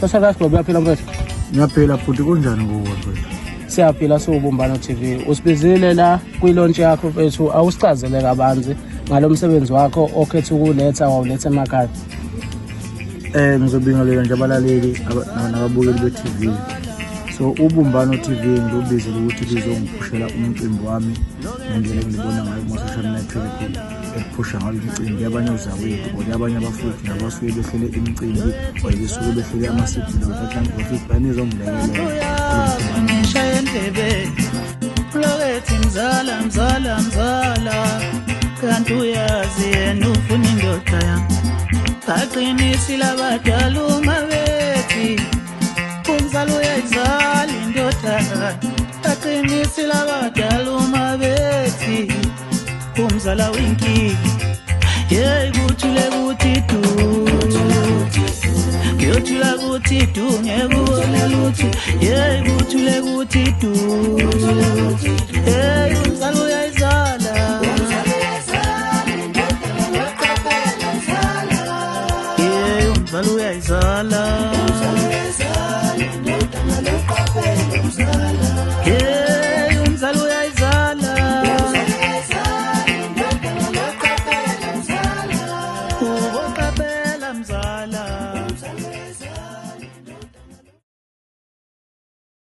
Kasakazi Globe uyaphila mfethu? Ngiyaphila futhi kunjani kuwe mfethu? Siyaphila siwubumbano TV. Usibizile la kwi-launch yakho mfethu, awusichazele kabanzi ngalo msebenzi wakho okhetha ukuletha wawuletha emakhaya. Ngizobingelela nje abalaleli nababukeli be-TV. So ubumbano TV ngilobizile ukuthi lizongiphushela umcimbi wami ngendlela engibona ngayo kuma-social network ephusha ngayo imicimbi yabanye uzawethu kodwa abanye abafuthi nabasuke behlele imicimbi or besuke behlele amasiko bafuthi banizongilekelela lokethi mzala kanti uyazi yena ufuna indoda yami aqinisile abadala umabethi umzala uyayizala indoda aqinisile abadala umabethi umzala winki hey kuthule kuthi du yothula kuthi du ngekubona lutho hey kuthule kuthi du hey umzala uyayizala umzala uyayizala